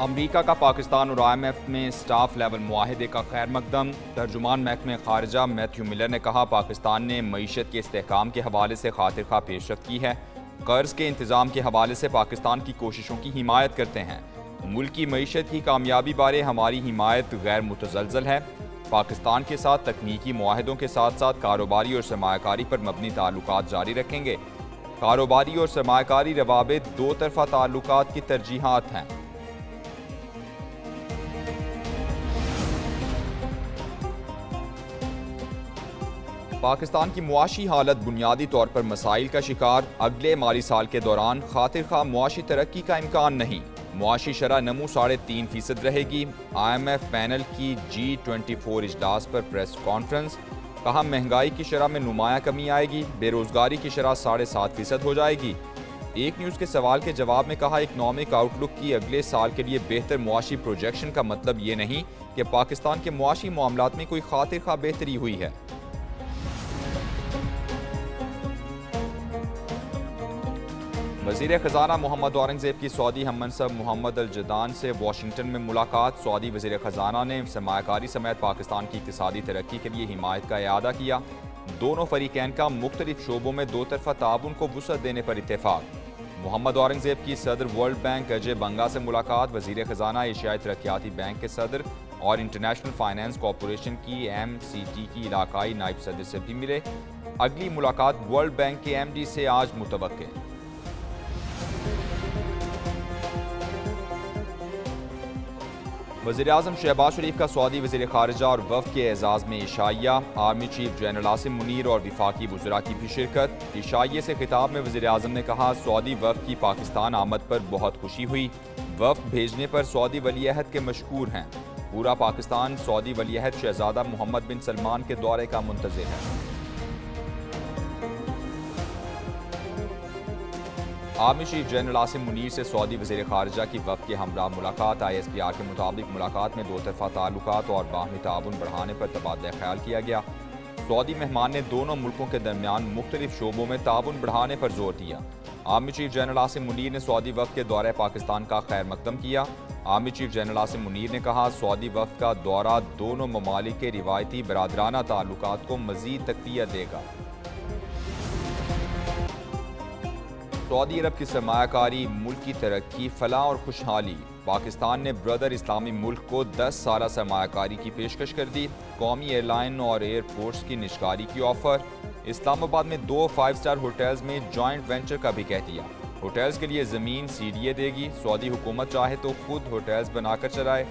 امریکہ کا پاکستان اور IMF میں سٹاف لیول معاہدے کا خیر مقدم۔ ترجمان محکمہ خارجہ میتھیو ملر نے کہا پاکستان نے معیشت کے استحکام کے حوالے سے خاطر خواہ پیش رفت کی ہے۔ قرض کے انتظام کے حوالے سے پاکستان کی کوششوں کی حمایت کرتے ہیں۔ ملک کی معیشت کی کامیابی بارے ہماری حمایت غیر متزلزل ہے۔ پاکستان کے ساتھ تکنیکی معاہدوں کے ساتھ ساتھ کاروباری اور سرمایہ کاری پر مبنی تعلقات جاری رکھیں گے۔ کاروباری اور سرمایہ کاری روابط دو طرفہ تعلقات کی ترجیحات ہیں۔ پاکستان کی معاشی حالت بنیادی طور پر مسائل کا شکار، اگلے مالی سال کے دوران خاطر خواہ معاشی ترقی کا امکان نہیں۔ معاشی شرح نمو 3.5% رہے گی۔ IMF پینل کی G24 اجلاس پر پریس کانفرنس، کہا مہنگائی کی شرح میں نمایاں کمی آئے گی، بے روزگاری کی شرح 7.5% ہو جائے گی۔ ایک نیوز کے سوال کے جواب میں کہا اکنامک آؤٹ لک کی اگلے سال کے لیے بہتر معاشی پروجیکشن کا مطلب یہ نہیں کہ پاکستان کے معاشی معاملات میں کوئی خاطر خواہ بہتری ہوئی ہے۔ وزیر خزانہ محمد اورنگزیب کی سعودی ہم منصب محمد الجدان سے واشنگٹن میں ملاقات۔ سعودی وزیر خزانہ نے سرمایہ کاری سمیت پاکستان کی اقتصادی ترقی کے لیے حمایت کا اعادہ کیا۔ دونوں فریقین کا مختلف شعبوں میں دو طرفہ تعاون کو وسعت دینے پر اتفاق۔ محمد اورنگزیب کی صدر ورلڈ بینک اجے بنگا سے ملاقات۔ وزیر خزانہ ایشیائی ترقیاتی بینک کے صدر اور انٹرنیشنل فائنانس کارپوریشن کی MCT کی علاقائی نائب صدر سے بھی ملے۔ اگلی ملاقات ورلڈ بینک کے MD سے آج متوقع۔ وزیراعظم شہباز شریف کا سعودی وزیر خارجہ اور وفد کے اعزاز میں عشائیہ۔ Army chief general Asim Munir اور وفاقی وزراء کی بھی شرکت۔ عشائیے سے خطاب میں وزیراعظم نے کہا سعودی وفد کی پاکستان آمد پر بہت خوشی ہوئی، وفد بھیجنے پر سعودی ولی عہد کے مشکور ہیں۔ پورا پاکستان سعودی ولی عہد شہزادہ محمد بن سلمان کے دورے کا منتظر ہے۔ Army chief general Asim Munir سے سعودی وزیر خارجہ کی وفد کے ہمراہ ملاقات۔ ISPR کے مطابق ملاقات میں دو طرفہ تعلقات اور باہمی تعاون بڑھانے پر تبادلہ خیال کیا گیا۔ سعودی مہمان نے دونوں ملکوں کے درمیان مختلف شعبوں میں تعاون بڑھانے پر زور دیا۔ Army chief general Asim Munir نے سعودی وفد کے دورہ پاکستان کا خیر مقدم کیا۔ Army chief general Asim Munir نے کہا سعودی وفد کا دورہ دونوں ممالک کے روایتی برادرانہ تعلقات کو مزید تقویت دے گا۔ سعودی عرب کی سرمایہ کاری، ملک کی ترقی، فلاح اور خوشحالی۔ پاکستان نے بردر اسلامی ملک کو 10 سالہ سرمایہ کاری کی پیشکش کر دی۔ قومی ایئر لائن اور ایئر پورٹس کی نجکاری کی آفر۔ اسلام آباد میں 2 5 اسٹار ہوٹلز میں جوائنٹ وینچر کا بھی کہہ دیا۔ ہوٹلز کے لیے زمین CDA دے گی، سعودی حکومت چاہے تو خود ہوٹلز بنا کر چلائے۔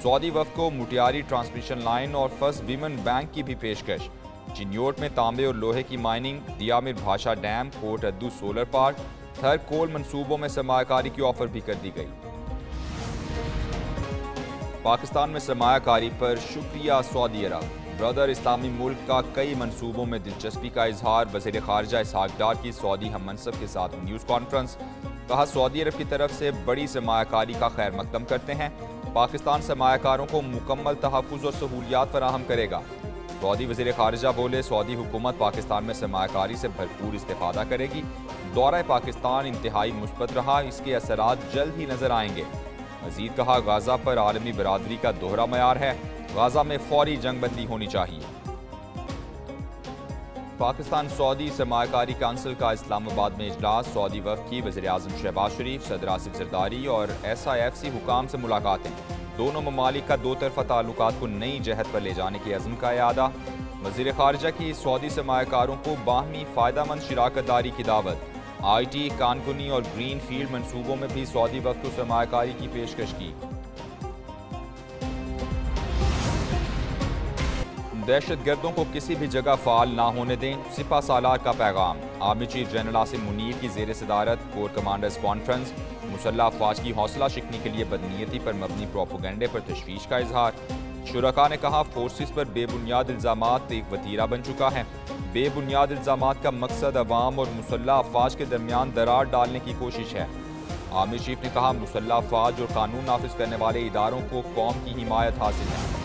سعودی وفد کو موٹیاری ٹرانسمیشن لائن اور فرسٹ ویمن بینک کی بھی پیشکش۔ چنیوٹ میں تانبے اور لوہے کی مائننگ، دیامر بھاشا ڈیم، کوٹ ادو سولر پارک، تھر کول منصوبوں میں سرمایہ کاری کی آفر بھی کر دی گئی۔ پاکستان میں سرمایہ کاری پر شکریہ سعودی عرب۔ بردر اسلامی ملک کا کئی منصوبوں میں دلچسپی کا اظہار۔ وزیر خارجہ اسحاق ڈار کی سعودی ہم منصب کے ساتھ نیوز کانفرنس، کہا سعودی عرب کی طرف سے بڑی سرمایہ کاری کا خیر مقدم کرتے ہیں۔ پاکستان سرمایہ کاروں کو مکمل تحفظ اور سہولیات فراہم کرے گا۔ سعودی وزیر خارجہ بولے سعودی حکومت پاکستان میں سرمایہ کاری سے بھرپور استفادہ کرے گی۔ دورہ پاکستان انتہائی مثبت رہا، اس کے اثرات جلد ہی نظر آئیں گے۔ مزید کہا غزہ پر عالمی برادری کا دوہرا معیار ہے، غزہ میں فوری جنگ بندی ہونی چاہیے۔ پاکستان سعودی سرمایہ کاری کونسل کا اسلام آباد میں اجلاس۔ سعودی وفد کی وزیر اعظم شہباز شریف، صدر آصف زرداری اور SIFC حکام سے ملاقاتیں۔ دونوں ممالک کا دو طرفہ تعلقات کو نئی جہت پر لے جانے کے عزم کا اعادہ۔ وزیر خارجہ کی سعودی سرمایہ کاروں کو باہمی فائدہ مند شراکت داری کی دعوت۔ IT، کانکنی اور گرین فیلڈ منصوبوں میں بھی سعودی وفد کو سرمایہ کاری کی پیشکش کی۔ دہشت گردوں کو کسی بھی جگہ فعال نہ ہونے دیں، سپہ سالار کا پیغام۔ Army chief general Asim Munir کی زیر صدارت کور کمانڈرز کانفرنس۔ مسلح افواج کی حوصلہ شکنی کے لیے بدنیتی پر مبنی پروپیگنڈے پر تشویش کا اظہار۔ شرکاء نے کہا فورسز پر بے بنیاد الزامات ایک وتیرہ بن چکا ہے۔ بے بنیاد الزامات کا مقصد عوام اور مسلح افواج کے درمیان دراڑ ڈالنے کی کوشش ہے۔ آرمی چیف نے کہا مسلح افواج اور قانون نافذ کرنے والے اداروں کو قوم کی حمایت حاصل ہے۔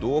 2